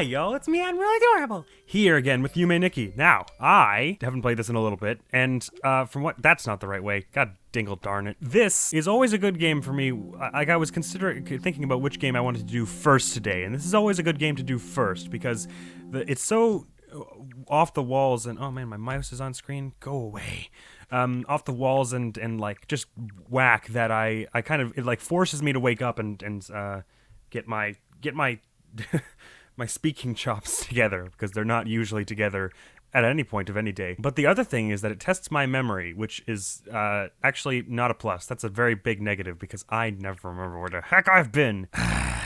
Hi, y'all, it's me, Admiral Adorable, here again with Yume Nikki. Now, I haven't played this in a little bit, and from what, that's not the right way. God dingle darn it. This is always a good game for me. I was thinking about which game I wanted to do first today, and this is always a good game to do first, because it's so off the walls, and oh man, my mouse is on screen, go away. Off the walls and like just whack that I kind of, it like forces me to wake up and get my my speaking chops together, because they're not usually together at any point of any day. But the other thing is that it tests my memory, which is actually not a plus. That's a very big negative, because I never remember where the heck I've been.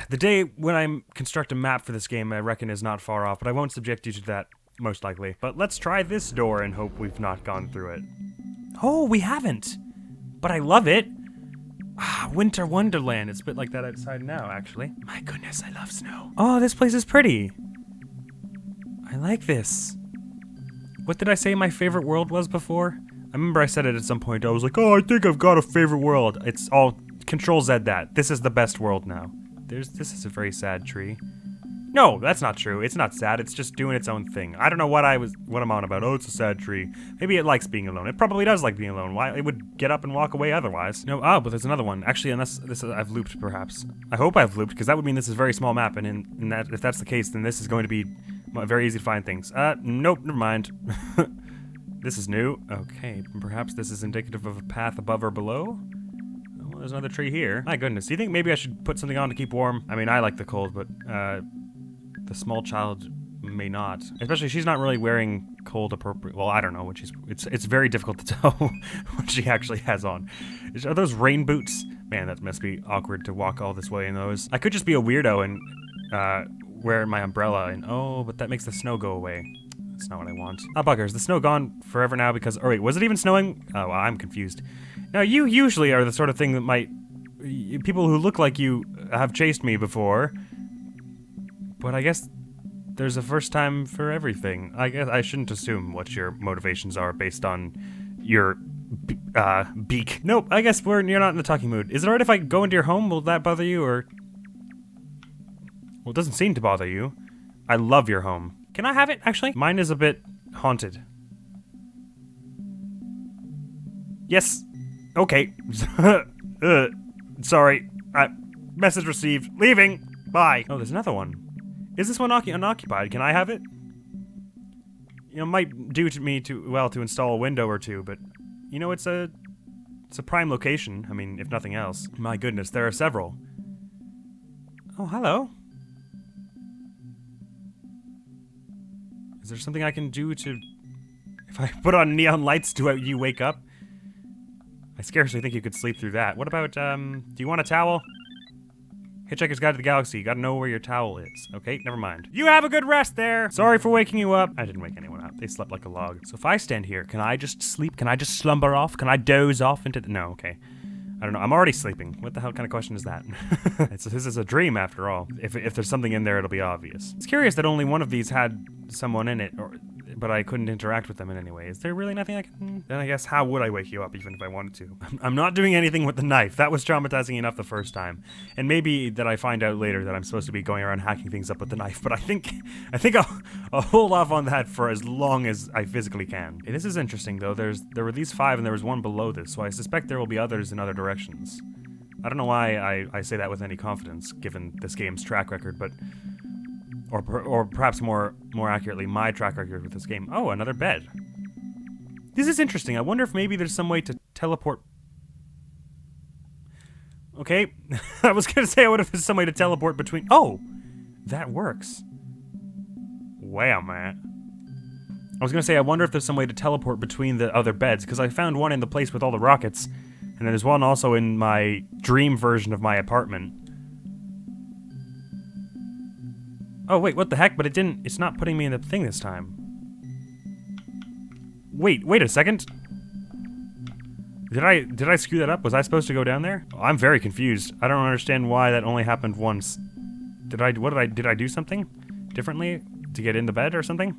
The day when I construct a map for this game, I reckon, is not far off, but I won't subject you to that, most likely. But let's try this door and hope we've not gone through it. Oh, we haven't. But I love it. Winter Wonderland. It's a bit like that outside now, actually. My goodness, I love snow. Oh, this place is pretty. I like this. What did I say my favorite world was before? I remember I said it at some point. I was like, oh, I think I've got a favorite world. It's all Control Z that. This is the best world now. This is a very sad tree. No, that's not true. It's not sad. It's just doing its own thing. I don't know what I'm on about. Oh, it's a sad tree. Maybe it likes being alone. It probably does like being alone. Why? It would get up and walk away otherwise. No, but there's another one. Actually, unless I've looped, perhaps. I hope I've looped, because that would mean this is a very small map, and if that's the case, then this is going to be very easy to find things. Nope, never mind. This is new. Okay, perhaps this is indicative of a path above or below? Well, there's another tree here. My goodness, do you think maybe I should put something on to keep warm? I mean, I like the cold, but, the small child may not. Especially, she's not really wearing cold appropriate. Well, I don't know what it's very difficult to tell what she actually has on. Are those rain boots? Man, that must be awkward to walk all this way in those. I could just be a weirdo and wear my umbrella, and oh, but that makes the snow go away. That's not what I want. Ah, bugger, is the snow gone forever now? Because, oh wait, was it even snowing? Oh, well, I'm confused. Now, you usually are the sort of thing that might, people who look like you have chased me before. But I guess there's a first time for everything. I guess I shouldn't assume what your motivations are based on your beak. Nope, I guess you're not in the talking mood. Is it alright if I go into your home? Will that bother you, or? Well, it doesn't seem to bother you. I love your home. Can I have it, actually? Mine is a bit haunted. Yes. Okay. Sorry. Message received. Leaving. Bye. Oh, there's another one. Is this one unoccupied? Can I have it? You know, it might do to me to install a window or two, but you know, it's a prime location. I mean, if nothing else. My goodness, there are several. Oh, hello. Is there something I can do to, if I put on neon lights, do you wake up? I scarcely think you could sleep through that. What about, do you want a towel? Hitchhiker's Guide to the Galaxy, you gotta know where your towel is. Okay, never mind. You have a good rest there! Sorry for waking you up. I didn't wake anyone up. They slept like a log. So if I stand here, can I just sleep? Can I just slumber off? Can I doze off into no, okay. I don't know, I'm already sleeping. What the hell kind of question is that? This is a dream, after all. If there's something in there, it'll be obvious. It's curious that only one of these had someone in it, but I couldn't interact with them in any way. Is there really nothing I can? Then I guess how would I wake you up even if I wanted to? I'm not doing anything with the knife. That was traumatizing enough the first time. And maybe that I find out later that I'm supposed to be going around hacking things up with the knife, but I think I'll hold off on that for as long as I physically can. Hey, this is interesting though. There were these 5 and there was one below this, so I suspect there will be others in other directions. I don't know why I say that with any confidence given this game's track record, but or perhaps more accurately, my track record with this game. Oh, another bed. This is interesting. I wonder if maybe there's some way to teleport. Okay, I was gonna say I wonder if there's some way to teleport between. Oh, that works. Wow, man. I was gonna say I wonder if there's some way to teleport between the other beds, because I found one in the place with all the rockets, and then there's one also in my dream version of my apartment. Oh, wait, what the heck? But it's not putting me in the thing this time. Wait a second. Did I screw that up? Was I supposed to go down there? Oh, I'm very confused. I don't understand why that only happened once. Did I do something differently to get in the bed or something?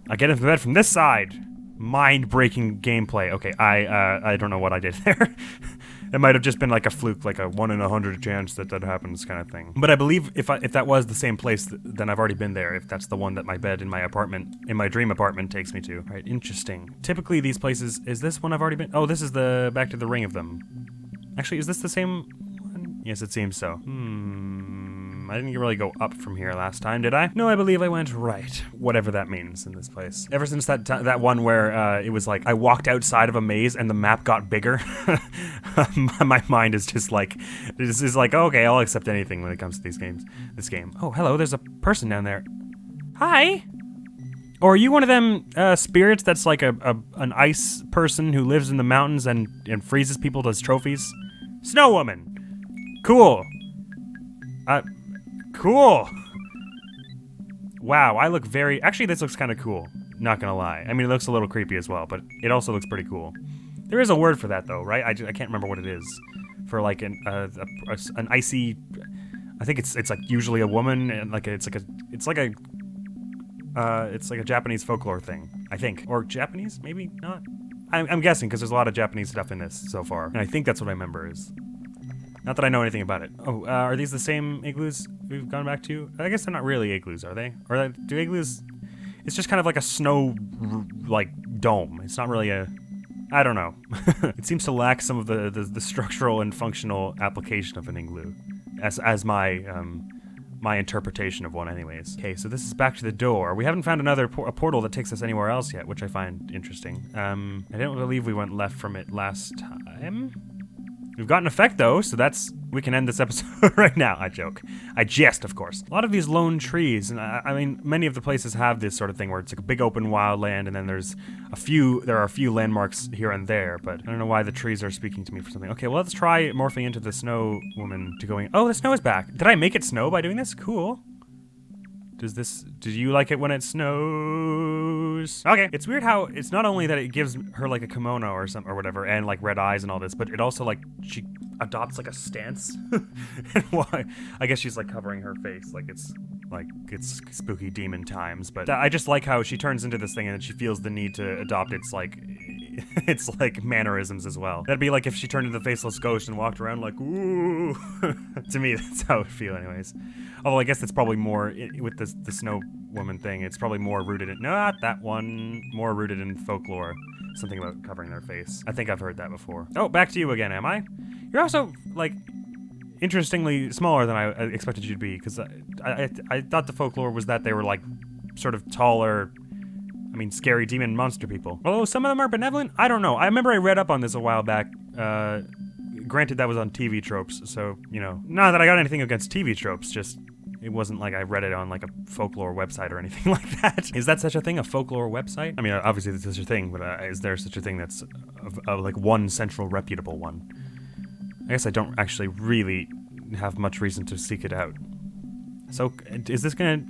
I get into the bed from this side. Mind-breaking gameplay. Okay, I don't know what I did there. It might have just been like a fluke, like a 1 in 100 chance that happens kind of thing. But I believe if that was the same place, then I've already been there, if that's the one that my bed in my apartment, in my dream apartment, takes me to. All right, interesting. Typically these places, is this one I've already been? Oh, this is the back to the ring of them. Actually, is this the same one? Yes, it seems so. I didn't really go up from here last time, did I? No, I believe I went right. Whatever that means in this place. Ever since that one where it was like I walked outside of a maze and the map got bigger, my mind is just like, this is like, okay, I'll accept anything when it comes to these games. This game. Oh, hello, there's a person down there. Hi. Or are you one of them spirits that's like an ice person who lives in the mountains and freezes people as trophies? Snow woman. Cool. Cool. Wow, I look very... Actually, this looks kind of cool. Not gonna lie. I mean, it looks a little creepy as well, but it also looks pretty cool. There is a word for that, though, right? I can't remember what it is. For like an icy... I think it's like usually a woman, and like it's like a Japanese folklore thing, I think. Or Japanese? Maybe not. I'm guessing because there's a lot of Japanese stuff in this so far, and I think that's what I remember is. Not that I know anything about it. Oh, are these the same igloos we've gone back to? I guess they're not really igloos, are they? Or do igloos... It's just kind of like a snow, like, dome. It's not really a... I don't know. It seems to lack some of the structural and functional application of an igloo. As my interpretation of one anyways. Okay, so this is back to the door. We haven't found a portal that takes us anywhere else yet, which I find interesting. I don't believe we went left from it last time. We've got an effect though, so we can end this episode right now. I joke. I jest, of course. A lot of these lone trees, and I mean, many of the places have this sort of thing where it's like a big open wild land, and then there are a few landmarks here and there, but I don't know why the trees are speaking to me for something. Okay, well, let's try morphing into the snow woman to going, oh, the snow is back. Did I make it snow by doing this? Cool. Do you like it when it snows? Okay. It's weird how it's not only that it gives her like a kimono or whatever and like red eyes and all this, but it also like she adopts like a stance. And why? I guess she's like covering her face like it's spooky demon times, but I just like how she turns into this thing and then she feels the need to adopt its like mannerisms as well. That'd be like if she turned into the faceless ghost and walked around like, ooh. To me, that's how it would feel anyways. Although I guess it's probably more, with the snow woman thing, it's probably more rooted in, not that one, more rooted in folklore. Something about covering their face. I think I've heard that before. Oh, back to you again, am I? You're also, like, interestingly smaller than I expected you to be, because I thought the folklore was that they were, like, sort of taller, I mean, scary demon monster people. Although some of them are benevolent? I don't know. I remember I read up on this a while back. Granted, that was on TV tropes, so, you know. Not that I got anything against TV tropes, just it wasn't like I read it on, like, a folklore website or anything like that. Is that such a thing, a folklore website? I mean, obviously there's such a thing, but is there such a thing that's, like, one central reputable one? I guess I don't actually really have much reason to seek it out. So, is this gonna...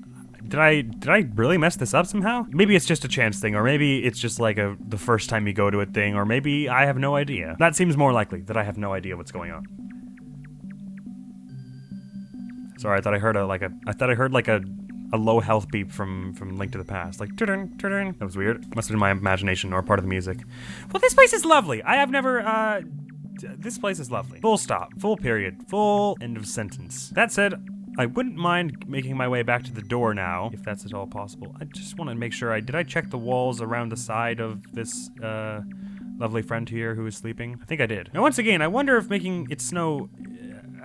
Did I really mess this up somehow? Maybe it's just a chance thing, or maybe it's just like the first time you go to a thing, or maybe I have no idea. That seems more likely, that I have no idea what's going on. Sorry, I thought I heard a low health beep from Link to the Past, like turn. That was weird. Must have been my imagination or part of the music. Well, this place is lovely. I have never this place is lovely. Full stop. Full period. Full end of sentence. That said, I wouldn't mind making my way back to the door now, if that's at all possible. I just want to make sure did I check the walls around the side of this lovely friend here who is sleeping? I think I did. Now, once again, I wonder if making it snow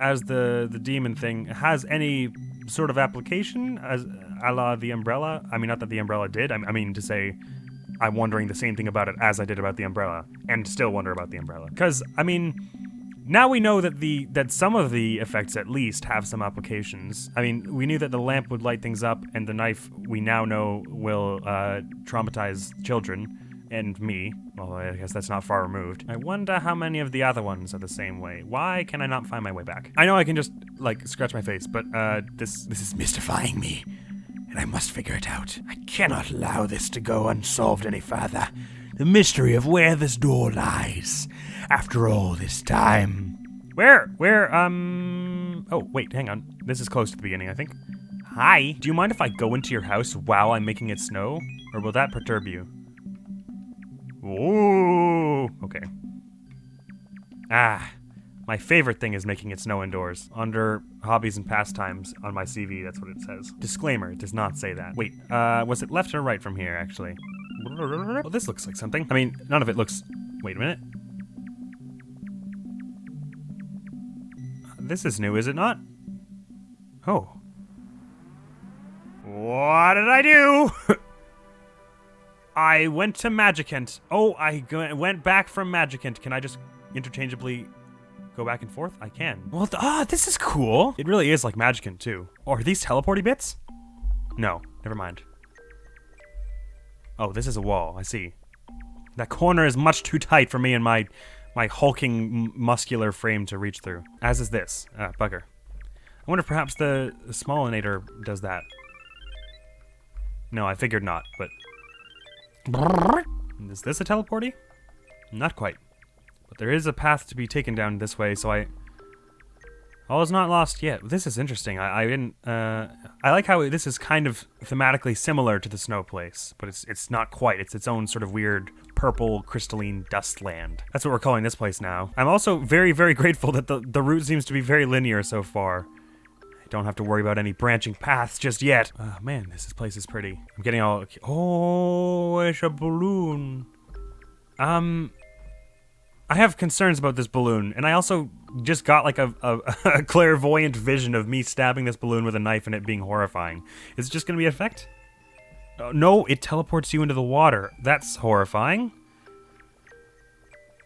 as the demon thing has any sort of application as a la the umbrella. I mean, not that the umbrella did. I mean to say, I'm wondering the same thing about it as I did about the umbrella, and still wonder about the umbrella. Because, I mean, now we know that some of the effects at least have some applications. I mean, we knew that the lamp would light things up, and the knife we now know will traumatize children. And me, although I guess that's not far removed. I wonder how many of the other ones are the same way. Why can I not find my way back? I know I can just, like, scratch my face, but this is mystifying me, and I must figure it out. I cannot allow this to go unsolved any further. The mystery of where this door lies, after all this time. Where, oh, wait, hang on. This is close to the beginning, I think. Hi, do you mind if I go into your house while I'm making it snow? Or will that perturb you? Ooh, okay. My favorite thing is making it snow indoors. Under hobbies and pastimes on my CV, that's what it says. Disclaimer, it does not say that. Wait, was it left or right from here, actually? Well, this looks like something. I mean, none of it looks... Wait a minute. This is new, is it not? Oh. What did I do? I went to Magicant. Oh, I went back from Magicant. Can I just interchangeably go back and forth? I can. Well, this is cool. It really is like Magicant, too. Oh, are these teleporty bits? No, never mind. Oh, this is a wall. I see. That corner is much too tight for me and my hulking muscular frame to reach through. As is this. Bugger. I wonder if perhaps the Smallinator does that. No, I figured not, but... Is this a teleporty? Not quite. But there is a path to be taken down this way, so all is not lost yet. This is interesting. I didn't... I like how this is kind of thematically similar to the snow place, but it's not quite. It's its own sort of weird purple crystalline dust land. That's what we're calling this place now. I'm also very, very grateful that the route seems to be very linear so far. Don't have to worry about any branching paths just yet. Oh man, this place is pretty. I'm getting all... Oh, it's a balloon. I have concerns about this balloon, and I also just got like a clairvoyant vision of me stabbing this balloon with a knife and it being horrifying. Is it just gonna be an effect? No, it teleports you into the water. That's horrifying.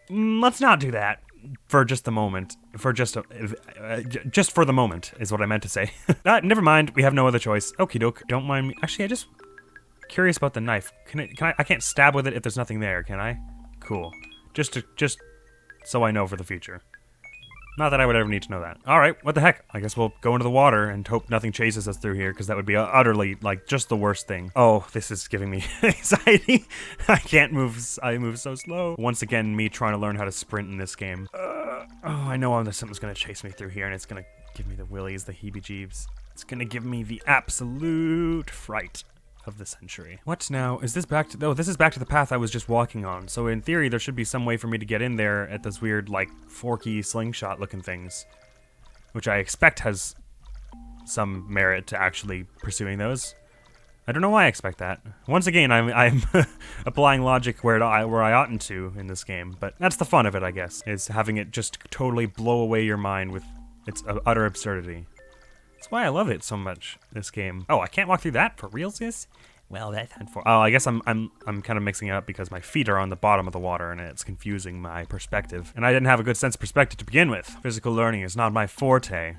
Let's not do that. For just the moment. Just for the moment is what I meant to say. Never mind. We have no other choice. Okie doke. Don't mind me. Actually, I just curious about the knife. I can't stab with it if there's nothing there, can I? Cool. Just so I know for the future. Not that I would ever need to know that. All right, what the heck? I guess we'll go into the water and hope nothing chases us through here, because that would be utterly, like, just the worst thing. Oh, this is giving me anxiety. I can't move. I move so slow. Once again, me trying to learn how to sprint in this game. Oh, I know something's going to chase me through here, and it's going to give me the willies, the heebie-jeebs. It's going to give me the absolute fright of the century. What now? Is this back to... Oh, this is back to the path I was just walking on. So in theory, there should be some way for me to get in there at those weird, like, forky slingshot looking things. Which I expect has some merit to actually pursuing those. I don't know why I expect that. Once again, I'm applying logic where I oughtn't to in this game. But that's the fun of it, I guess. Is having it just totally blow away your mind with its utter absurdity. That's why I love it so much, this game. Oh, I can't walk through that for real, sis? Well, that's unfortunate. Oh, I guess I'm kind of mixing it up because my feet are on the bottom of the water and it's confusing my perspective. And I didn't have a good sense of perspective to begin with. Physical learning is not my forte.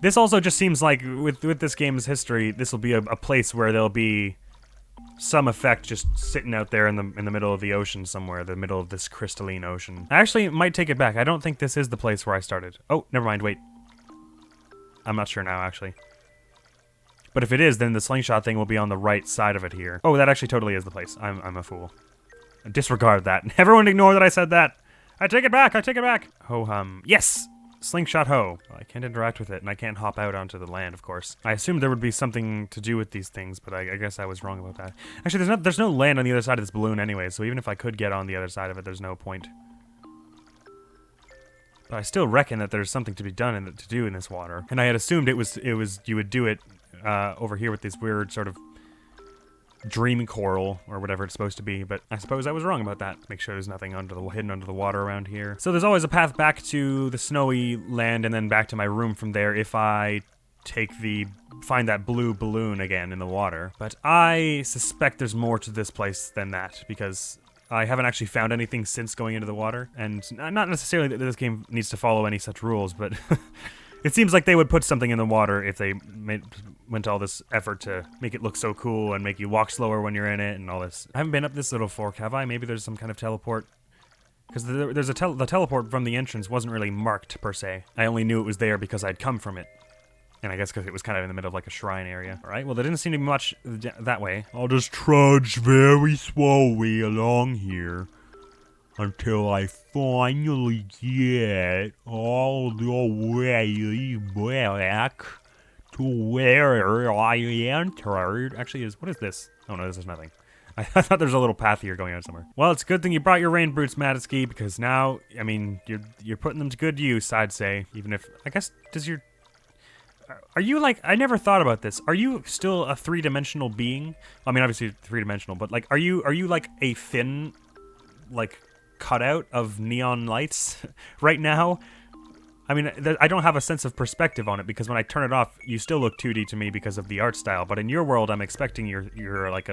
This also just seems like, with this game's history, this will be a place where there'll be some effect just sitting out there in the middle of the ocean somewhere, the middle of this crystalline ocean. I actually might take it back. I don't think this is the place where I started. Oh, never mind, wait. I'm not sure now, actually. But if it is, then the slingshot thing will be on the right side of it here. Oh, that actually totally is the place. I'm a fool. Disregard that. Everyone ignore that I said that. I take it back, I take it back. Ho-hum. Yes! Slingshot ho. Well, I can't interact with it, and I can't hop out onto the land, of course. I assumed there would be something to do with these things, but I guess I was wrong about that. Actually, there's no land on the other side of this balloon anyway, so even if I could get on the other side of it, there's no point. But I still reckon that there's something to be done and to do in this water. And I had assumed it was you would do it over here with this weird sort of dream coral or whatever it's supposed to be, but I suppose I was wrong about that. Make sure there's nothing hidden under the water around here. So there's always a path back to the snowy land and then back to my room from there if I find that blue balloon again in the water. But I suspect there's more to this place than that, because I haven't actually found anything since going into the water, and not necessarily that this game needs to follow any such rules, but it seems like they would put something in the water if they went to all this effort to make it look so cool and make you walk slower when you're in it and all this. I haven't been up this little fork, have I? Maybe there's some kind of teleport. Because the teleport from the entrance wasn't really marked, per se. I only knew it was there because I'd come from it. And I guess because it was kind of in the middle of like a shrine area. Alright, well there didn't seem to be much that way. I'll just trudge very slowly along here until I finally get all the way back to where I entered. Actually, what is this? Oh no, this is nothing. I thought there was a little path here going out somewhere. Well, it's a good thing you brought your rain boots, Madisky, because now, I mean, you're putting them to good use, I'd say. Even if, I guess, are you like, I never thought about this. Are you still a three-dimensional being? I mean, obviously three-dimensional, but like, are you like a thin, like, cutout of neon lights right now? I mean, I don't have a sense of perspective on it because when I turn it off, you still look 2D to me because of the art style. But in your world, I'm expecting you're like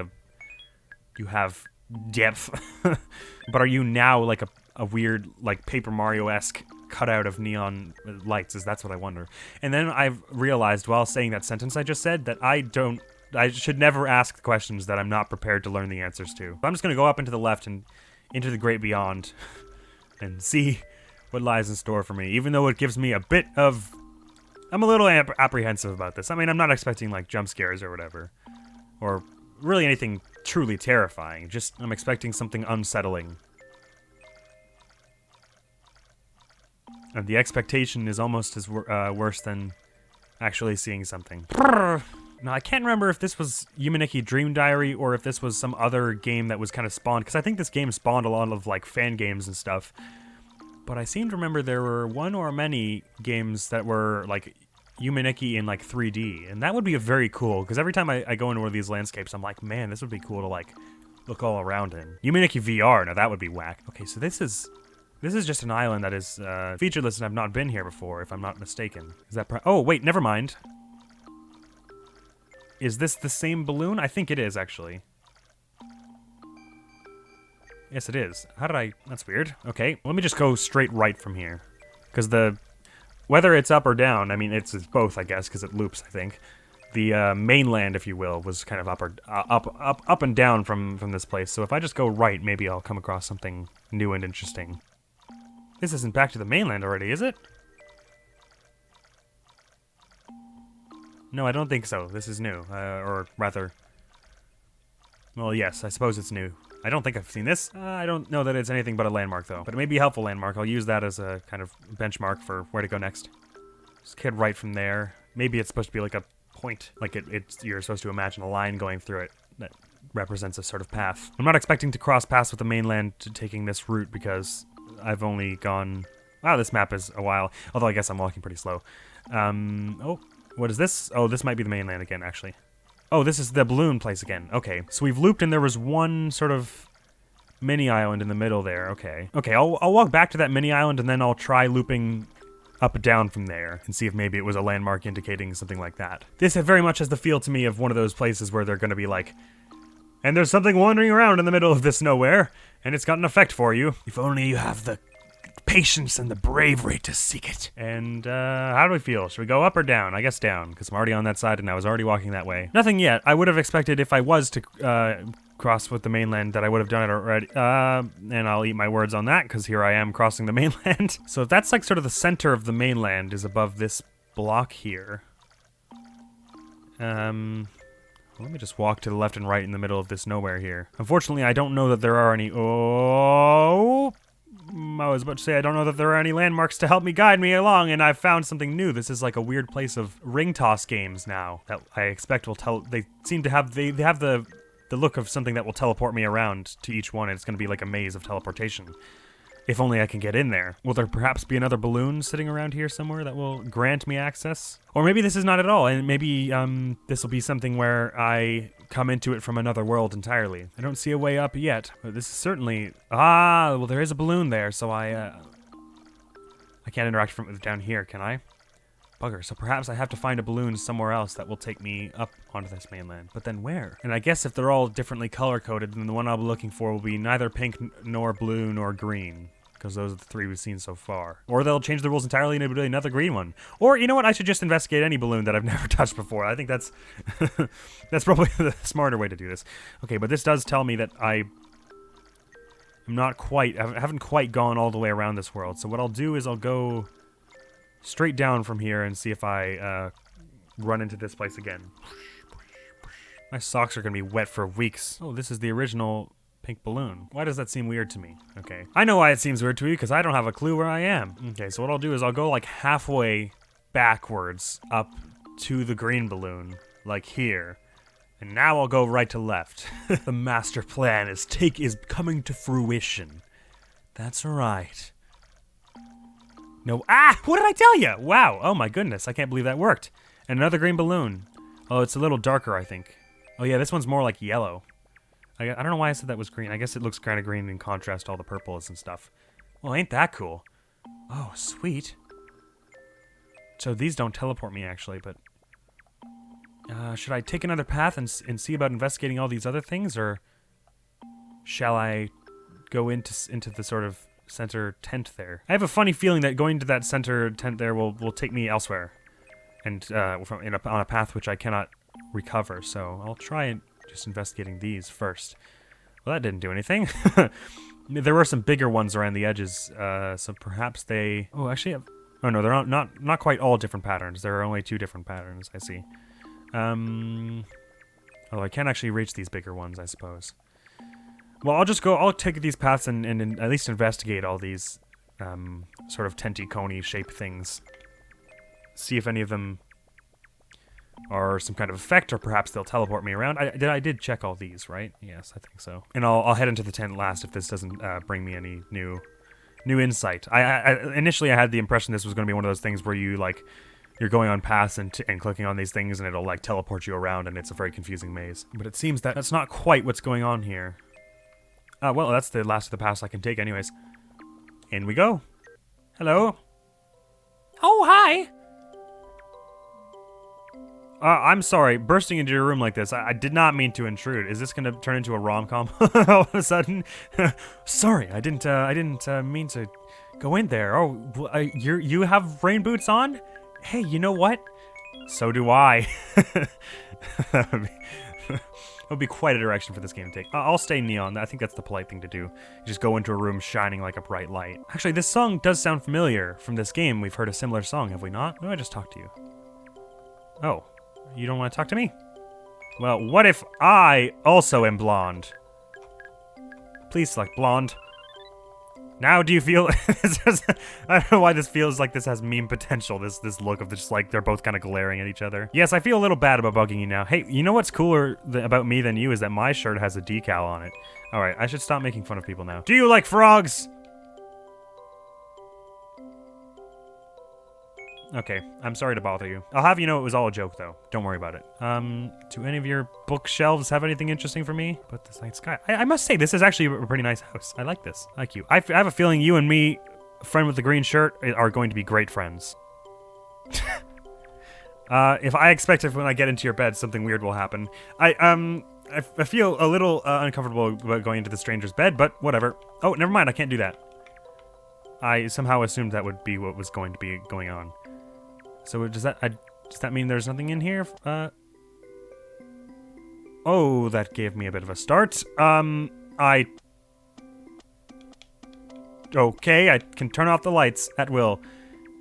you have depth. But are you now like a weird, like Paper Mario-esque cutout of neon lights? That's what I wonder. And then I've realized while saying that sentence I just said that I should never ask questions that I'm not prepared to learn the answers to. So I'm just gonna go up into the left and into the great beyond and see what lies in store for me, even though it gives me a bit of... I'm a little apprehensive about this. I mean, I'm not expecting, like, jump scares or whatever. Or really anything truly terrifying. Just, I'm expecting something unsettling. And the expectation is almost as worse than actually seeing something. Now, I can't remember if this was Yume Nikki Dream Diary or if this was some other game that was kind of spawned, because I think this game spawned a lot of, like, fan games and stuff. But I seem to remember there were one or many games that were, like, Yume Nikki in, like, 3D. And that would be very cool, because every time I go into one of these landscapes, I'm like, man, this would be cool to, like, look all around in. Yume Nikki VR, now that would be whack. Okay, so this is just an island that is featureless and I've not been here before, if I'm not mistaken. Is that oh, wait, never mind. Is this the same balloon? I think it is, actually. Yes, it is. How did that's weird. Okay, let me just go straight right from here. Because whether it's up or down, I mean, it's both, I guess, because it loops, I think. The mainland, if you will, was kind of up and down from this place. So if I just go right, maybe I'll come across something new and interesting. This isn't back to the mainland already, is it? No, I don't think so. This is new. Or rather... Well, yes, I suppose it's new. I don't think I've seen this. I don't know that it's anything but a landmark, though. But it may be a helpful landmark. I'll use that as a kind of benchmark for where to go next. Just head right from there. Maybe it's supposed to be like a point. Like you're supposed to imagine a line going through it that represents a sort of path. I'm not expecting to cross paths with the mainland to taking this route because I've only gone... Wow, this map is a while. Although I guess I'm walking pretty slow. Oh, what is this? Oh, this might be the mainland again, actually. Oh, this is the balloon place again. Okay, so we've looped and there was one sort of mini island in the middle there. Okay. Okay, I'll walk back to that mini island and then I'll try looping up and down from there and see if maybe it was a landmark indicating something like that. This very much has the feel to me of one of those places where they're going to be like, and there's something wandering around in the middle of this nowhere, and it's got an effect for you. If only you have the patience and the bravery to seek it. And how do we feel? Should we go up or down? I guess down, because I'm already on that side and I was already walking that way. Nothing yet. I would have expected if I was to cross with the mainland that I would have done it already. And I'll eat my words on that, because here I am crossing the mainland. So if that's like sort of the center of the mainland is above this block here. Let me just walk to the left and right in the middle of this nowhere here. Unfortunately, I don't know that there are any... Oh... I was about to say I don't know that there are any landmarks to help me guide me along, and I've found something new. This is like a weird place of ring toss games now that I expect will they seem to have they have the look of something that will teleport me around to each one, and it's going to be like a maze of teleportation. If only I can get in there. Will there perhaps be another balloon sitting around here somewhere that will grant me access? Or maybe this is not at all, and maybe this will be something where I come into it from another world entirely. I don't see a way up yet, but this is certainly... Ah, well there is a balloon there, so I can't interact with down here, can I? Bugger, so perhaps I have to find a balloon somewhere else that will take me up onto this mainland. But then where? And I guess if they're all differently color-coded, then the one I'll be looking for will be neither pink nor blue nor green. Because those are the three we've seen so far. Or they'll change the rules entirely and it'll be another green one. Or, you know what, I should just investigate any balloon that I've never touched before. I think that's that's probably the smarter way to do this. Okay, but this does tell me that I haven't quite gone all the way around this world. So what I'll do is I'll go straight down from here and see if I run into this place again. My socks are going to be wet for weeks. Oh, this is the original... pink balloon. Why does that seem weird to me? Okay. I know why it seems weird to me, because I don't have a clue where I am. Okay, so what I'll do is I'll go like halfway backwards up to the green balloon, like here, And now I'll go right to left. The master plan is coming to fruition. That's right. No, what did I tell you? Wow, oh my goodness, I can't believe that worked. And another green balloon. Oh, it's a little darker, I think. Oh yeah, this one's more like yellow. I don't know why I said that was green. I guess it looks kind of green in contrast to all the purples and stuff. Well, ain't that cool? Oh, sweet. So these don't teleport me, actually, but... should I take another path and see about investigating all these other things, or... shall I go into the sort of center tent there? I have a funny feeling that going to that center tent there will take me elsewhere. And on a path which I cannot recover, so I'll try just investigating these first. Well, that didn't do anything. There were some bigger ones around the edges, so perhaps they... Oh, actually... Oh no, they're not quite all different patterns. There are only 2 different patterns, I see. Although I can't actually reach these bigger ones, I suppose. Well, I'll take these paths and at least investigate all these sort of tenty coney shaped things. See if any of them are some kind of effect, or perhaps they'll teleport me around. I did check all these, right? Yes, I think so. And I'll head into the tent last if this doesn't bring me any new insight. Initially I had the impression this was going to be one of those things where you're going on paths and clicking on these things and it'll like teleport you around, and it's a very confusing maze. But it seems that that's not quite what's going on here. Well, that's the last of the paths I can take anyways. In we go. Hello. Oh, hi. I'm sorry, bursting into your room like this. I did not mean to intrude. Is this gonna turn into a rom-com all of a sudden? Sorry, I didn't mean to go in there. Oh, you have rain boots on? Hey, you know what? So do I. That would be quite a direction for this game to take. I'll stay neon. I think that's the polite thing to do. You just go into a room shining like a bright light. Actually, this song does sound familiar from this game. We've heard a similar song, have we not? Or did I just talk to you? Oh. You don't want to talk to me? Well, what if I also am blonde? Please select blonde. Now do you feel... I don't know why this feels like this has meme potential, this look of just like they're both kind of glaring at each other. Yes, I feel a little bad about bugging you now. Hey, you know what's cooler about me than you is that my shirt has a decal on it. Alright, I should stop making fun of people now. Do you like frogs? Okay, I'm sorry to bother you. I'll have you know it was all a joke, though. Don't worry about it. Do any of your bookshelves have anything interesting for me? But this night sky. I must say, this is actually a pretty nice house. I like this. I like you. I have a feeling you and me, friend with the green shirt, are going to be great friends. If I expect if when I get into your bed, something weird will happen. I feel a little uncomfortable about going into the stranger's bed, but whatever. Oh, never mind. I can't do that. I somehow assumed that would be what was going to be going on. So does that mean there's nothing in here? Oh, that gave me a bit of a start. Okay, I can turn off the lights at will.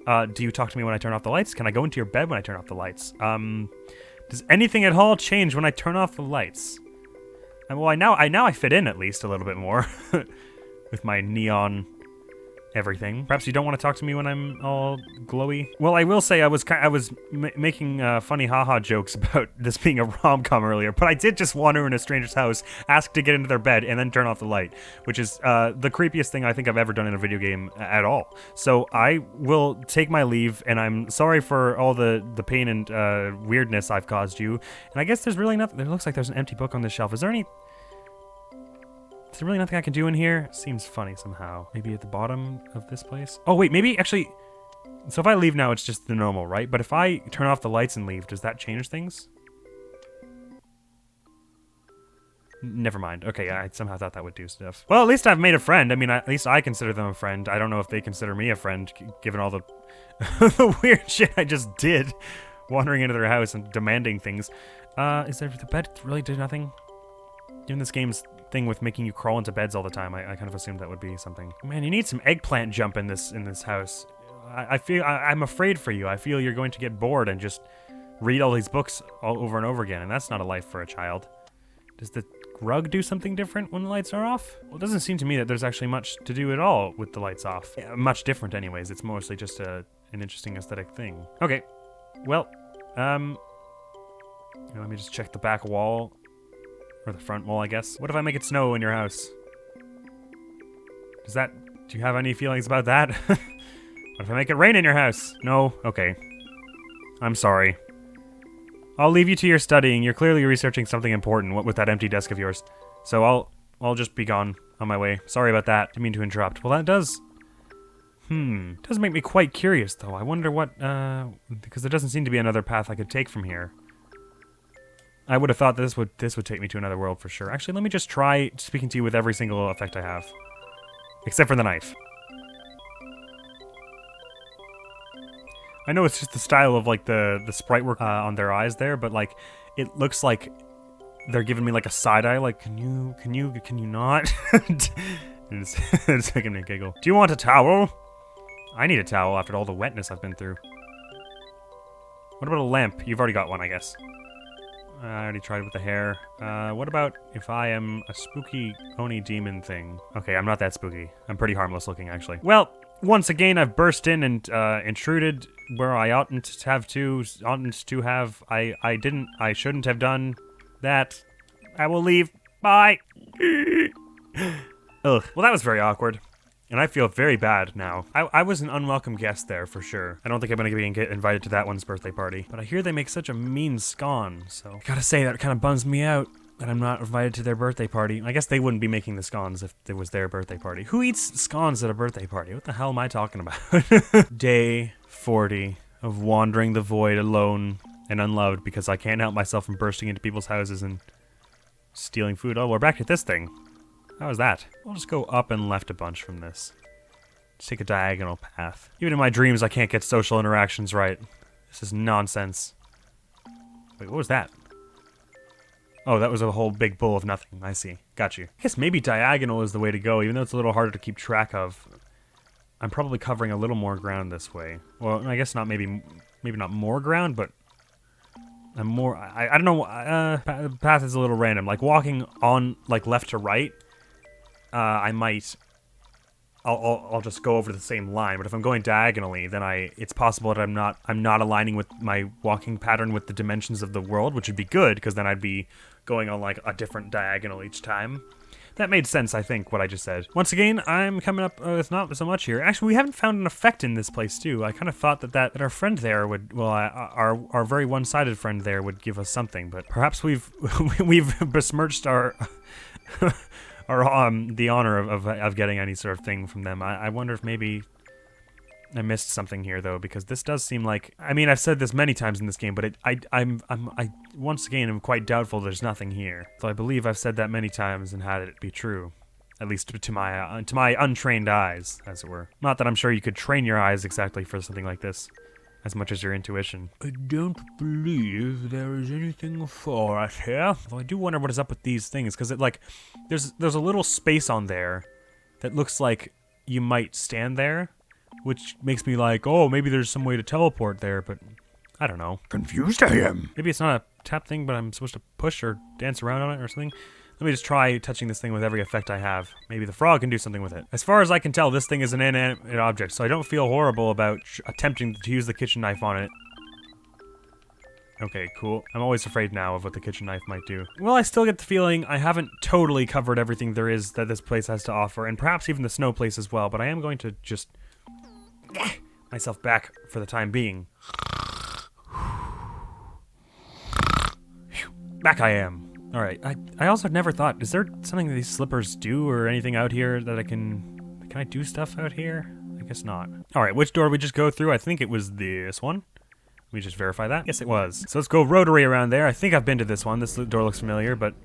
Do you talk to me when I turn off the lights? Can I go into your bed when I turn off the lights? Does anything at all change when I turn off the lights? Well, I now fit in at least a little bit more with my neon everything. Perhaps you don't want to talk to me when I'm all glowy? Well, I will say I was making funny haha jokes about this being a rom-com earlier, but I did just wander in a stranger's house, ask to get into their bed, and then turn off the light, which is the creepiest thing I think I've ever done in a video game at all. So I will take my leave, and I'm sorry for all the pain and weirdness I've caused you. And I guess there's really nothing. It looks like there's an empty book on this shelf. Is there really nothing I can do in here? Seems funny somehow. Maybe at the bottom of this place? Oh wait, maybe actually... So if I leave now, it's just the normal, right? But if I turn off the lights and leave, does that change things? Never mind. Okay, I somehow thought that would do stuff. Well, at least I've made a friend. I mean, at least I consider them a friend. I don't know if they consider me a friend, given all the, the weird shit I just did. Wandering into their house and demanding things. Is there... The bed really did nothing? Given this game's thing with making you crawl into beds all the time, I kind of assumed that would be something. Man, you need some eggplant jump in this house. I'm afraid for you. I feel you're going to get bored and just read all these books all over and over again, and that's not a life for a child. Does the rug do something different when the lights are off? Well, it doesn't seem to me that there's actually much to do at all with the lights off. Yeah, much different anyways. It's mostly just an interesting aesthetic thing. Okay. Well, Let me just check the back wall. Or the front wall, I guess. What if I make it snow in your house? Do you have any feelings about that? What if I make it rain in your house? No? Okay. I'm sorry. I'll leave you to your studying. You're clearly researching something important, what with that empty desk of yours. So I'll just be gone on my way. Sorry about that. Didn't mean to interrupt. Well, that does... does make me quite curious, though. I wonder what, because there doesn't seem to be another path I could take from here. I would have thought this would take me to another world for sure. Actually, let me just try speaking to you with every single effect I have. Except for the knife. I know it's just the style of, like, the sprite work on their eyes there, but, like, it looks like they're giving me, like, a side eye, like, can you not? It's making me giggle. Do you want a towel? I need a towel after all the wetness I've been through. What about a lamp? You've already got one, I guess. I already tried with the hair. What about if I am a spooky Oni demon thing? Okay, I'm not that spooky. I'm pretty harmless looking, actually. Well, once again, I've burst in and intruded where I oughtn't to have. I shouldn't have done that. I will leave. Bye. Ugh. Well, that was very awkward. And I feel very bad now. I was an unwelcome guest there, for sure. I don't think I'm gonna be invited to that one's birthday party. But I hear they make such a mean scone, so... I gotta say, that kind of bums me out that I'm not invited to their birthday party. I guess they wouldn't be making the scones if it was their birthday party. Who eats scones at a birthday party? What the hell am I talking about? Day 40 of wandering the void alone and unloved because I can't help myself from bursting into people's houses and stealing food. Oh, we're back at this thing. How was that? I'll just go up and left a bunch from this. Just take a diagonal path. Even in my dreams, I can't get social interactions right. This is nonsense. Wait, what was that? Oh, that was a whole big bowl of nothing. I see. Got you. I guess maybe diagonal is the way to go, even though it's a little harder to keep track of. I'm probably covering a little more ground this way. Well, I guess not maybe not more ground, but I'm more... I don't know. The path is a little random. Like, walking on, like, left to right... I'll just go over the same line, but if I'm going diagonally, then it's possible that I'm not aligning with my walking pattern with the dimensions of the world, which would be good, because then I'd be going on, like, a different diagonal each time. That made sense, I think, what I just said. Once again, I'm coming up with not so much here. Actually, we haven't found an effect in this place, too. I kind of thought that our friend there would, well, our very one-sided friend there would give us something, but perhaps we've besmirched our... the honor of getting any sort of thing from them. I wonder if maybe I missed something here, though, because this does seem like... I mean, I've said this many times in this game, but I once again am quite doubtful there's nothing here. So I believe I've said that many times and had it be true. At least to my untrained eyes, as it were. Not that I'm sure you could train your eyes exactly for something like this, as much as your intuition. I don't believe there is anything for us here. Though I do wonder what is up with these things, because there's a little space on there that looks like you might stand there, which makes me like, oh, maybe there's some way to teleport there, but I don't know. Confused I am. Maybe it's not a tap thing, but I'm supposed to push or dance around on it or something. Let me just try touching this thing with every effect I have. Maybe the frog can do something with it. As far as I can tell, this thing is an inanimate object, so I don't feel horrible about attempting to use the kitchen knife on it. Okay, cool. I'm always afraid now of what the kitchen knife might do. Well, I still get the feeling I haven't totally covered everything there is that this place has to offer, and perhaps even the snow place as well, but I am going to just... myself back for the time being. Back I am. Alright, I also never thought, is there something that these slippers do or anything out here that I can I do stuff out here? I guess not. Alright, which door did we just go through? I think it was this one. Let me just verify that. Yes, it was. So let's go rotary around there. I think I've been to this one. This door looks familiar, but...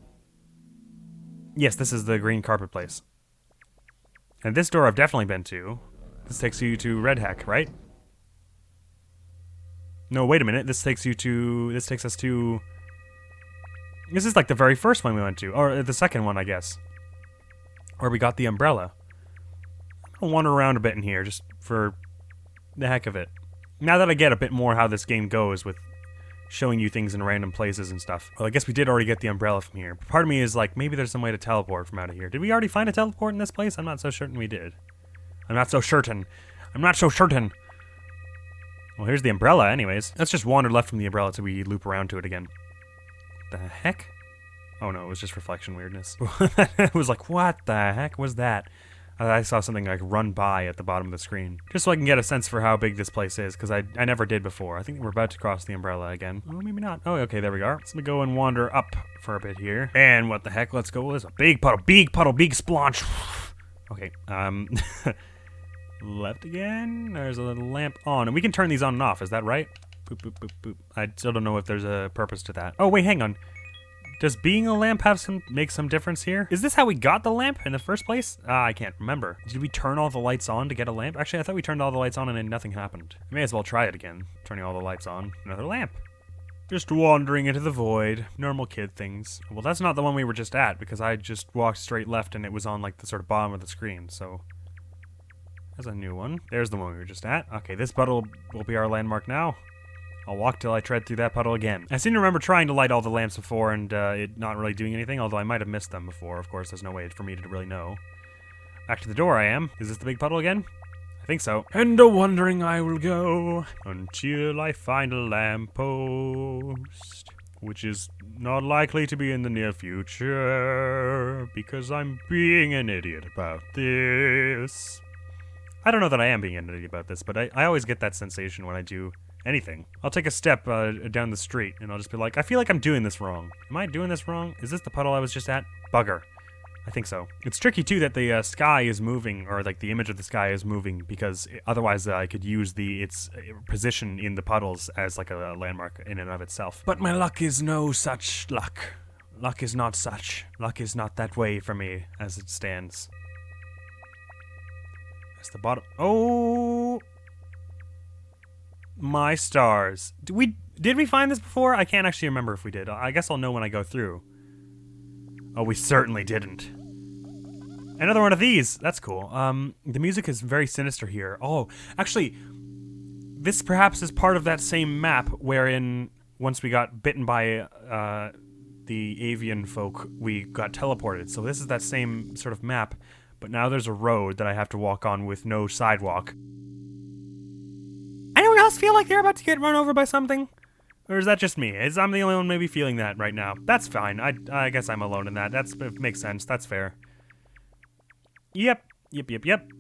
yes, this is the green carpet place. And this door I've definitely been to. This takes you to Red Heck, right? No, wait a minute. This takes us to... this is like the very first one we went to, or the second one, I guess, where we got the umbrella. I'll wander around a bit in here, just for the heck of it. Now that I get a bit more how this game goes with showing you things in random places and stuff. Well, I guess we did already get the umbrella from here. But part of me is like, maybe there's some way to teleport from out of here. Did we already find a teleport in this place? I'm not so certain we did. I'm not so certain. Well, here's the umbrella anyways. Let's just wander left from the umbrella till we loop around to it again. the heck? Oh no, it was just reflection weirdness. It was like, what the heck was that? I saw something like run by at the bottom of the screen. Just so I can get a sense for how big this place is, because I never did before. I think we're about to cross the umbrella again. Oh, maybe not. Oh, okay, there we are. So let me go and wander up for a bit here. And what the heck, let's go. There's a big puddle, big splonch. Okay, left again. There's a little lamp on, and we can turn these on and off, is that right? Boop, boop, boop, boop. I still don't know if there's a purpose to that. Oh, wait, hang on. Does being a lamp make some difference here? Is this how we got the lamp in the first place? I can't remember. Did we turn all the lights on to get a lamp? Actually, I thought we turned all the lights on and then nothing happened. I may as well try it again. Turning all the lights on. Another lamp. Just wandering into the void. Normal kid things. Well, that's not the one we were just at, because I just walked straight left and it was on like the sort of bottom of the screen, so... There's a new one. There's the one we were just at. Okay, this puddle will be our landmark now. I'll walk till I tread through that puddle again. I seem to remember trying to light all the lamps before and it not really doing anything, although I might have missed them before. Of course, there's no way for me to really know. Back to the door I am. Is this the big puddle again? I think so. And a-wandering I will go until I find a lamppost, which is not likely to be in the near future, because I'm being an idiot about this. I don't know that I am being an idiot about this, but I always get that sensation when I do anything. I'll take a step down the street, and I'll just be like, I feel like I'm doing this wrong. Am I doing this wrong? Is this the puddle I was just at? Bugger. I think so. It's tricky, too, that the sky is moving, or like the image of the sky is moving, because otherwise I could use its position in the puddles as like a landmark in and of itself. But my luck is no such luck. Luck is not such. Luck is not that way for me, as it stands. That's the bottom. Oh! My stars. Did we find this before? I can't actually remember if we did. I guess I'll know when I go through. Oh, we certainly didn't. Another one of these. That's cool. The music is very sinister here. Oh, actually, this perhaps is part of that same map wherein once we got bitten by the avian folk, we got teleported. So this is that same sort of map, but now there's a road that I have to walk on with no sidewalk. Anyone else feel like they're about to get run over by something? Or is that just me? I'm the only one maybe feeling that right now. That's fine. I guess I'm alone in that. It makes sense. That's fair. Yep.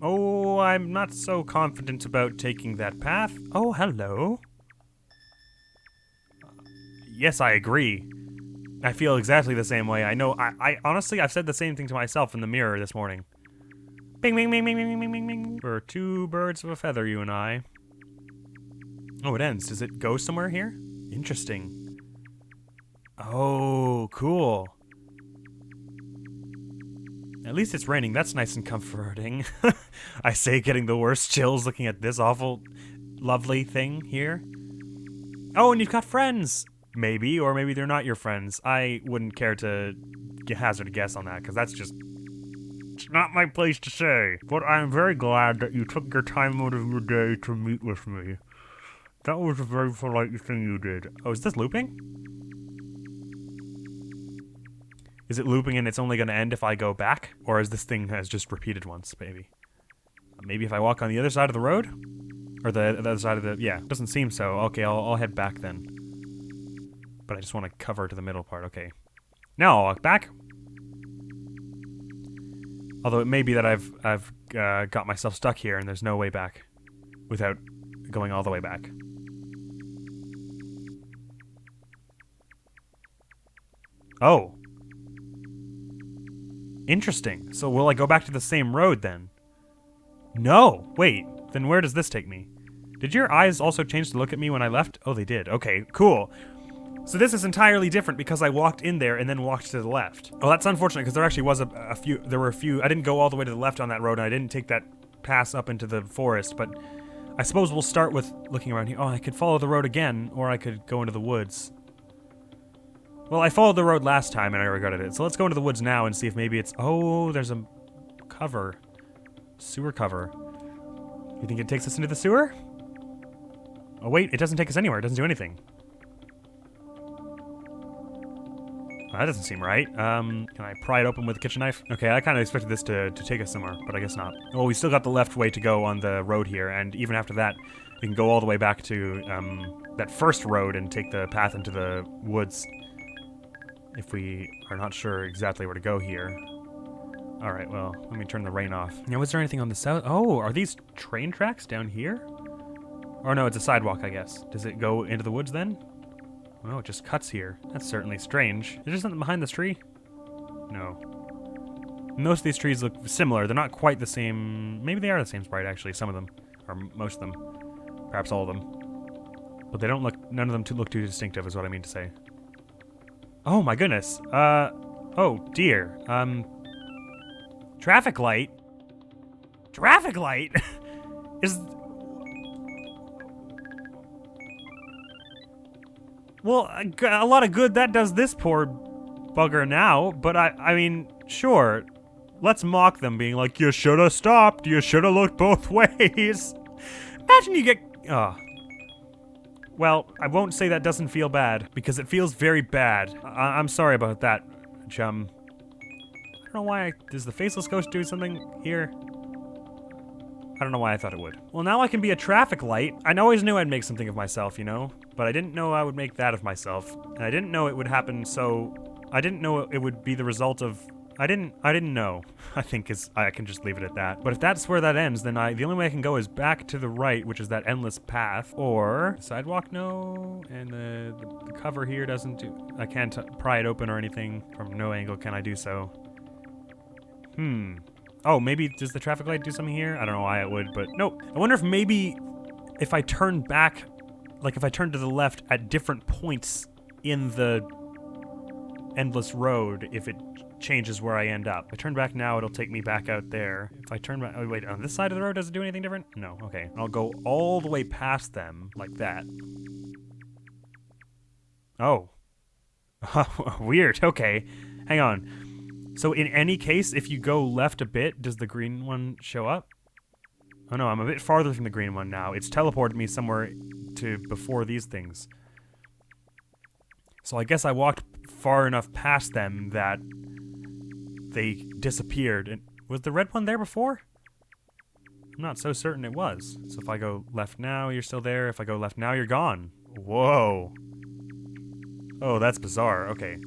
Oh, I'm not so confident about taking that path. Oh, hello. Yes, I agree. I feel exactly the same way. I know. I honestly, I've said the same thing to myself in the mirror this morning. Bing, bing, bing, bing, bing, bing, bing, bing. We're two birds of a feather, you and I. Oh, it ends. Does it go somewhere here? Interesting. Oh, cool. At least it's raining. That's nice and comforting. I say, getting the worst chills looking at this awful, lovely thing here. Oh, and you've got friends. Maybe, or maybe they're not your friends. I wouldn't care to hazard a guess on that, because that's just... It's not my place to say. But I'm very glad that you took your time out of your day to meet with me. That was a very polite thing you did. Oh, is this looping? Is it looping and it's only going to end if I go back? Or is this thing has just repeated once, maybe? Maybe if I walk on the other side of the road? Or the other side of the... Yeah, doesn't seem so. Okay, I'll head back then. But I just want to cover to the middle part. Okay. Now I'll walk back. Although it may be that I've got myself stuck here and there's no way back without going all the way back. Oh. Interesting. So will I go back to the same road then? No. Wait. Then where does this take me? Did your eyes also change to look at me when I left? Oh, they did. Okay, cool. So this is entirely different because I walked in there and then walked to the left. Oh, that's unfortunate because there actually was a few, there were a few, I didn't go all the way to the left on that road and I didn't take that pass up into the forest, but I suppose we'll start with looking around here. Oh, I could follow the road again, or I could go into the woods. Well, I followed the road last time and I regretted it, so let's go into the woods now and see if maybe it's, oh, there's a cover. Sewer cover. You think it takes us into the sewer? Oh wait, it doesn't take us anywhere, it doesn't do anything. That doesn't seem right. Can I pry it open with a kitchen knife? Okay, I kind of expected this to take us somewhere, but I guess not. Well, we still got the left way to go on the road here, and even after that, we can go all the way back to that first road and take the path into the woods. if we are not sure exactly where to go here. All right, well, let me turn the rain off. Now, is there anything on the south? Oh, are these train tracks down here? Or no, it's a sidewalk, I guess. Does it go into the woods then? Oh, it just cuts here. That's certainly strange. Is there something behind this tree? No. Most of these trees look similar. They're not quite the same. Maybe they are the same sprite, actually. Some of them. Or most of them. Perhaps all of them. But they don't look... None of them look too distinctive, is what I mean to say. Oh, my goodness. Oh, dear. Traffic light? Traffic light? Is... Well, a lot of good that does this poor bugger now, but I mean, sure. Let's mock them being like, you should have stopped, you should have looked both ways. Imagine you get... Well, I won't say that doesn't feel bad, because it feels very bad. I'm sorry about that, chum. I don't know why does the Faceless Ghost do something here? I don't know why I thought it would. Well, now I can be a traffic light. I always knew I'd make something of myself, you know? But I didn't know I would make that of myself. And I didn't know it would happen, so... I didn't know it would be the result of... I didn't know, I think I can just leave it at that. But if that's where that ends, then the only way I can go is back to the right, which is that endless path. Or... Sidewalk, no. And the cover here doesn't do... I can't pry it open or anything. From no angle can I do so. Oh, maybe does the traffic light do something here? I don't know why it would, but nope. I wonder if maybe if I turn back, like if I turn to the left at different points in the endless road, if it changes where I end up. If I turn back now, it'll take me back out there. If I turn back, oh wait, on this side of the road, does it do anything different? No, okay. I'll go all the way past them, like that. Oh. Weird, okay. Hang on. So in any case, if you go left a bit, does the green one show up? Oh no, I'm a bit farther from the green one now. It's teleported me somewhere to before these things. So I guess I walked far enough past them that they disappeared. And was the red one there before? I'm not so certain it was. So if I go left now, you're still there. If I go left now, you're gone. Whoa. Oh, that's bizarre. Okay.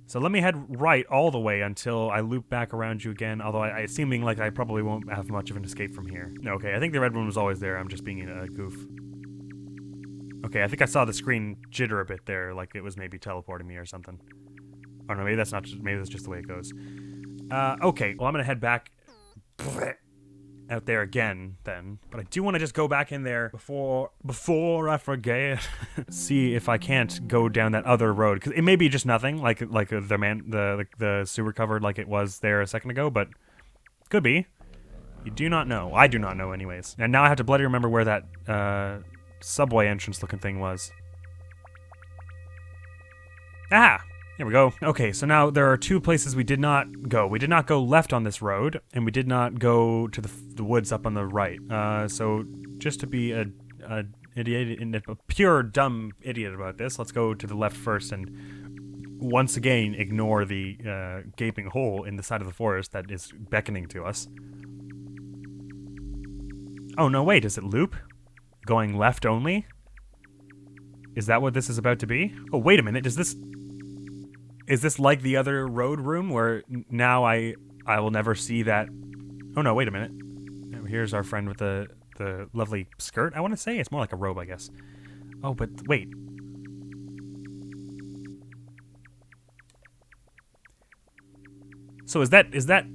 So let me head right all the way until I loop back around you again, although it's seeming like I probably won't have much of an escape from here. Okay, I think the red one was always there. I'm just being a goof. Okay, I think I saw the screen jitter a bit there, like it was maybe teleporting me or something. Oh no, maybe that's not. Maybe that's just the way it goes. Okay, well I'm gonna head back out there again then, but I do want to just go back in there before I forget. See if I can't go down that other road, because it may be just nothing, like the sewer covered like it was there a second ago, but could be. You do not know. I do not know, anyways. And now I have to bloody remember where that subway entrance looking thing was. Ah. Here we go. Okay, so now there are two places we did not go. We did not go left on this road, and we did not go to the woods up on the right. So just to be a pure dumb idiot about this, let's go to the left first and once again ignore the gaping hole in the side of the forest that is beckoning to us. Oh no, wait, is it loop? Going left only? Is that what this is about to be? Oh, wait a minute, is this like the other road room where now I will never see that? Oh no, wait a minute. Here's our friend with the lovely skirt, I want to say. It's more like a robe, I guess. Oh, but wait. So is that...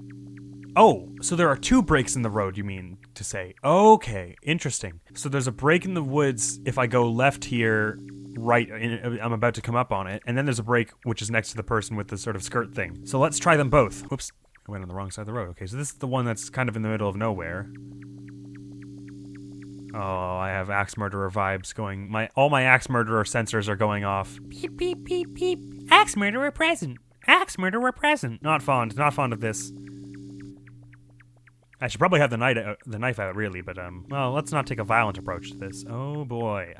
Oh, so there are two breaks in the road, you mean to say. Okay, interesting. So there's a break in the woods if I go left here... Right, I'm about to come up on it, and then there's a break which is next to the person with the sort of skirt thing. So let's try them both. Whoops, I went on the wrong side of the road. Okay, so this is the one that's kind of in the middle of nowhere. Oh, I have axe murderer vibes going. All my axe murderer sensors are going off. Beep beep beep beep. Axe murderer present. Axe murderer present. Not fond of this. I should probably have the knife out, really, but, well, let's not take a violent approach to this. Oh, boy.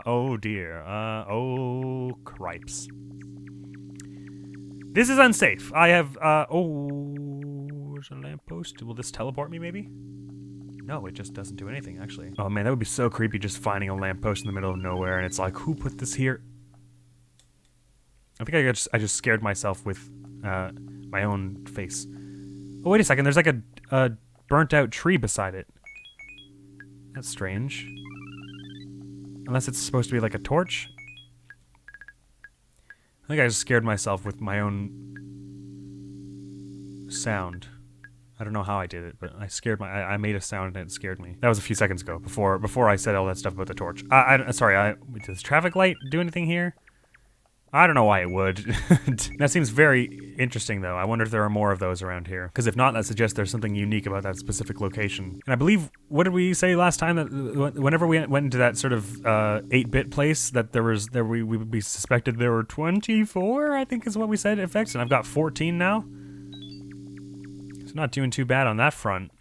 Oh, dear. Oh, cripes. This is unsafe. I have, oh, there's a lamppost. Will this teleport me, maybe? No, it just doesn't do anything, actually. Oh, man, that would be so creepy, just finding a lamppost in the middle of nowhere, and it's like, who put this here? I think I just scared myself with my own face. Oh, wait a second. There's like a burnt out tree beside it. That's strange. Unless it's supposed to be like a torch. I think I just scared myself with my own sound. I don't know how I did it, but I made a sound and it scared me. That was a few seconds ago, before I said all that stuff about the torch. Sorry, does traffic light do anything here? I don't know why it would. That seems very interesting, though. I wonder if there are more of those around here. Because if not, that suggests there's something unique about that specific location. And I believe, what did we say last time? That whenever we went into that sort of 8-bit place, that we suspected there were 24, I think is what we said, effects. And I've got 14 now. It's not doing too bad on that front.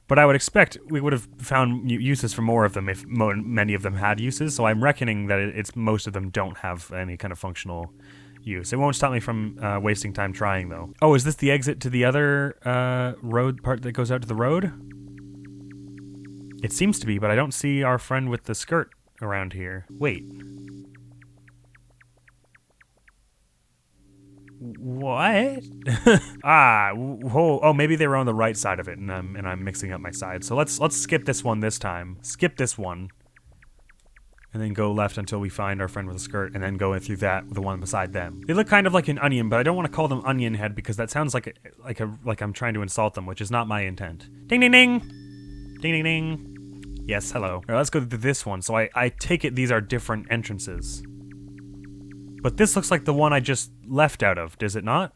But I would expect we would have found uses for more of them if many of them had uses, so I'm reckoning that most of them don't have any kind of functional use. It won't stop me from wasting time trying, though. Oh, is this the exit to the other road part that goes out to the road? It seems to be, but I don't see our friend with the skirt around here. Wait. What? Oh, maybe they were on the right side of it, and I'm mixing up my side. So let's skip this one this time. Skip this one, and then go left until we find our friend with a skirt, and then go in through the one beside them. They look kind of like an onion, but I don't want to call them onion head because that sounds like I'm trying to insult them, which is not my intent. Ding ding ding, ding ding ding. Yes, hello. All right, let's go to this one. So I take it these are different entrances. But this looks like the one I just left out of, does it not?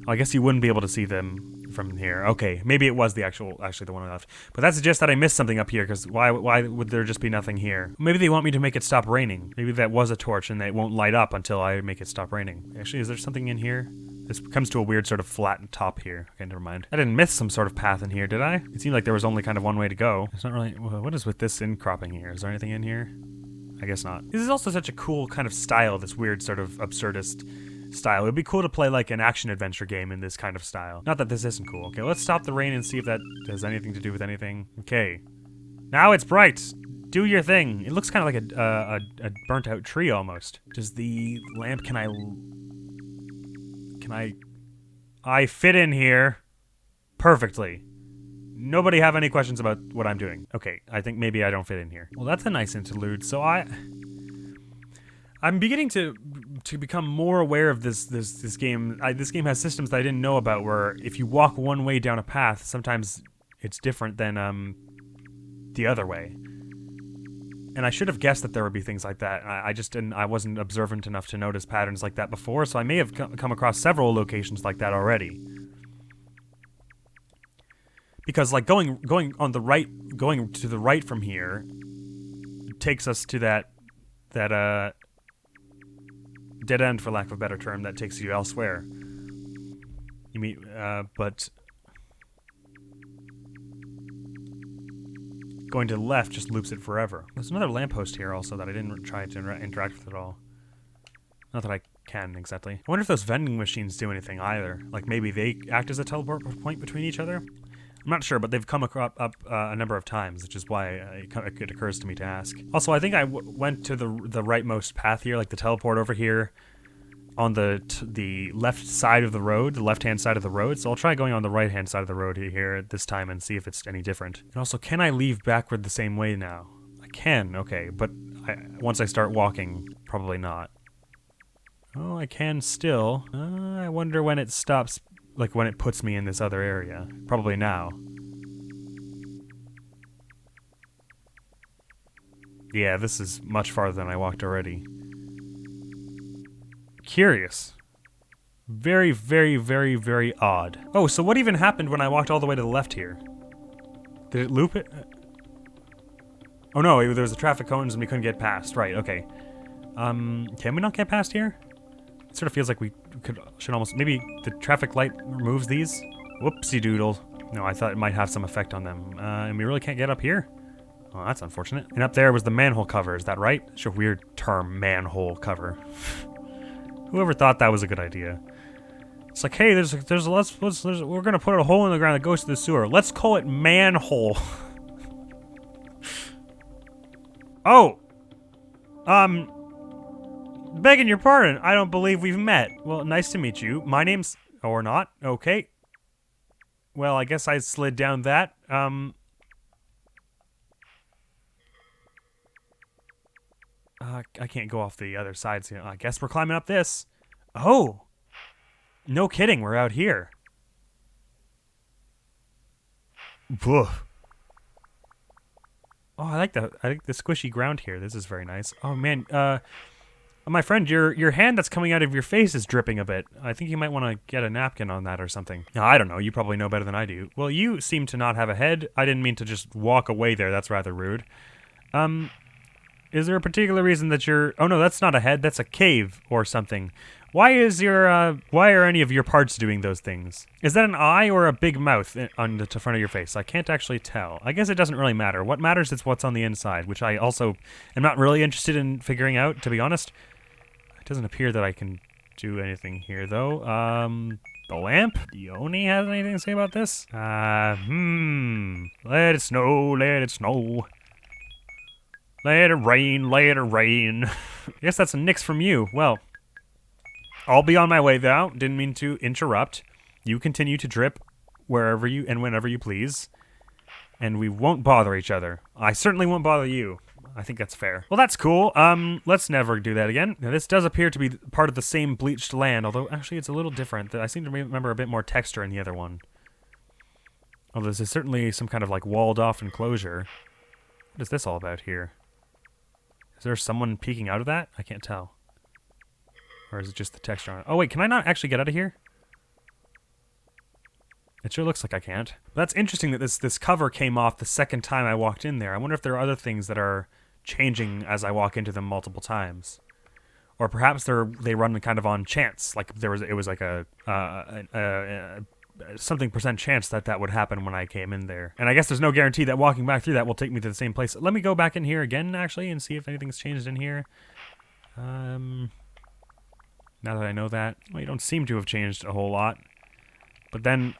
Oh, I guess you wouldn't be able to see them from here. Okay, maybe it was actually the one I left. But that suggests that I missed something up here, because why would there just be nothing here? Maybe they want me to make it stop raining. Maybe that was a torch and it won't light up until I make it stop raining. Actually, is there something in here? This comes to a weird sort of flat top here. Okay, never mind. I didn't miss some sort of path in here, did I? It seemed like there was only kind of one way to go. It's not really... What is with this incropping here? Is there anything in here? I guess not. This is also such a cool kind of style, this weird sort of absurdist style. It would be cool to play like an action-adventure game in this kind of style. Not that this isn't cool. Okay, let's stop the rain and see if that has anything to do with anything. Okay. Now it's bright. Do your thing. It looks kind of like a burnt-out tree almost. Does the lamp... Can I fit in here perfectly. Nobody have any questions about what I'm doing. Okay, I think maybe I don't fit in here. Well, that's a nice interlude. So I'm beginning to become more aware of this game. This game has systems that I didn't know about, where if you walk one way down a path, sometimes it's different than the other way. And I should have guessed that there would be things like that. I just didn't. I wasn't observant enough to notice patterns like that before. So I may have come across several locations like that already. Because like going to the right from here takes us to that dead end, for lack of a better term, that takes you elsewhere. You mean, but going to the left just loops it forever. There's another lamppost here also that I didn't try to interact with at all. Not that I can exactly. I wonder if those vending machines do anything either. Like maybe they act as a teleport point between each other. I'm not sure, but they've come up a number of times, which is why it occurs to me to ask. Also, I think I went to the rightmost path here, like the teleport over here on the left side of the road, the left-hand side of the road. So I'll try going on the right-hand side of the road here this time and see if it's any different. And also, can I leave backward the same way now? I can, okay, but once I start walking, probably not. Oh, I can still. I wonder when it stops. Like when it puts me in this other area. Probably now. Yeah, this is much farther than I walked already. Curious. Very, very, very, very odd. Oh, so what even happened when I walked all the way to the left here? Did it loop it? Oh no, there was the traffic cones and we couldn't get past. Right, okay. Can we not get past here? It sort of feels like we should almost... Maybe the traffic light removes these? Whoopsie doodle. No, I thought it might have some effect on them. And we really can't get up here? Oh, that's unfortunate. And up there was the manhole cover, is that right? It's a weird term, manhole cover. Whoever thought that was a good idea? It's like, hey, we're gonna put a hole in the ground that goes to the sewer. Let's call it manhole. Oh! Begging your pardon, I don't believe we've met. Well, nice to meet you. My name's... Or not. Okay. Well, I guess I slid down that. I can't go off the other side, so I guess we're climbing up this. Oh! No kidding, we're out here. Woof. Oh, I like the squishy ground here. This is very nice. Oh man, my friend, your hand that's coming out of your face is dripping a bit. I think you might want to get a napkin on that or something. No, I don't know. You probably know better than I do. Well, you seem to not have a head. I didn't mean to just walk away there. That's rather rude. Is there a particular reason that you're... Oh no, that's not a head. That's a cave or something. Why are any of your parts doing those things? Is that an eye or a big mouth on the front of your face? I can't actually tell. I guess it doesn't really matter. What matters is what's on the inside, which I also am not really interested in figuring out, to be honest. It doesn't appear that I can do anything here, though. The lamp? Yoni has anything to say about this? Let it snow, let it snow. Let it rain, let it rain. I guess that's a nix from you. Well, I'll be on my way now. Didn't mean to interrupt. You continue to drip wherever you and whenever you please. And we won't bother each other. I certainly won't bother you. I think that's fair. Well, that's cool. Let's never do that again. Now, this does appear to be part of the same bleached land, although actually it's a little different. I seem to remember a bit more texture in the other one. Although this is certainly some kind of like walled off enclosure. What is this all about here? Is there someone peeking out of that? I can't tell. Or is it just the texture on it? Oh wait, can I not actually get out of here? It sure looks like I can't. But that's interesting that this cover came off the second time I walked in there. I wonder if there are other things that are changing as I walk into them multiple times. Or perhaps they run kind of on chance. Like it was like a something percent chance that would happen when I came in there. And I guess there's no guarantee that walking back through that will take me to the same place. Let me go back in here again, actually, and see if anything's changed in here. Now that I know that, well, you don't seem to have changed a whole lot. But then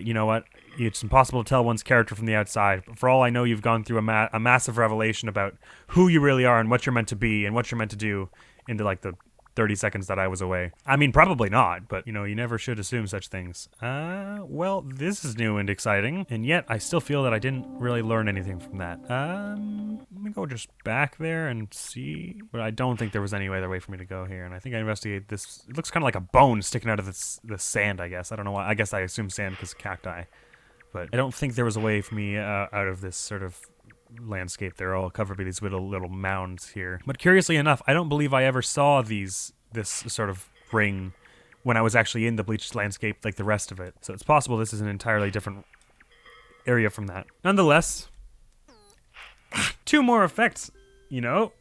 you know what? It's impossible to tell one's character from the outside. But for all I know, you've gone through a massive revelation about who you really are and what you're meant to be and what you're meant to do into like the 30 seconds that I was away. I mean, probably not, but, you know, you never should assume such things. Well, this is new and exciting, and yet I still feel that I didn't really learn anything from that. Let me go just back there and see, but I don't think there was any other way for me to go here, and I think I investigate this. It looks kind of like a bone sticking out of the sand, I guess. I don't know why. I guess I assume sand because of cacti, but I don't think there was a way for me out of this sort of landscape. They're all covered by these little mounds here. But curiously enough, I don't believe I ever saw this sort of ring when I was actually in the bleached landscape like the rest of it. So it's possible this is an entirely different area from that. Nonetheless, 2 more effects, you know?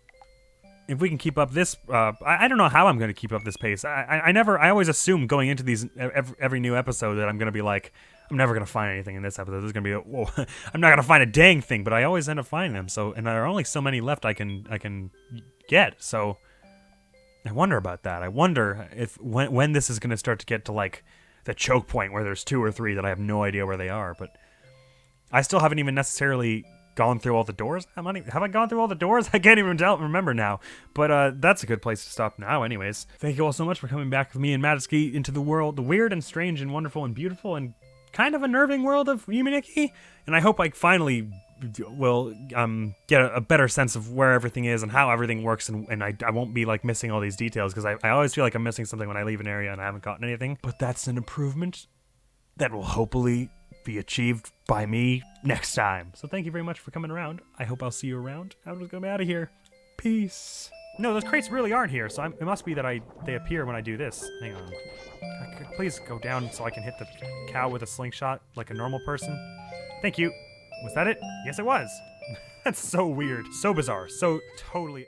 If we can keep up this, I don't know how I'm going to keep up this pace. I always assume going into these every new episode that I'm going to be like, I'm never going to find anything in this episode. This is going to be whoa, I'm not going to find a dang thing, but I always end up finding them. So, and there are only so many left I can get. So I wonder about that. I wonder if when this is going to start to get to like the choke point where there's 2 or 3 that I have no idea where they are. But I still haven't even necessarily gone through all the doors. Have I gone through all the doors? I can't even remember now. But that's a good place to stop now anyways. Thank you all so much for coming back with me and Madisky into the world, the weird and strange and wonderful and beautiful and kind of unnerving world of Yume Nikki. And I hope I finally will get a better sense of where everything is and how everything works, and I won't be like missing all these details, because I always feel like I'm missing something when I leave an area and I haven't gotten anything. But that's an improvement that will hopefully be achieved by me next time. So thank you very much for coming around. I hope I'll see you around. I'm just gonna be out of here. Peace. No, those crates really aren't here, so it must be that they appear when I do this. Hang on. Please go down so I can hit the cow with a slingshot like a normal person. Thank you. Was that it? Yes, it was. That's so weird. So bizarre. So totally...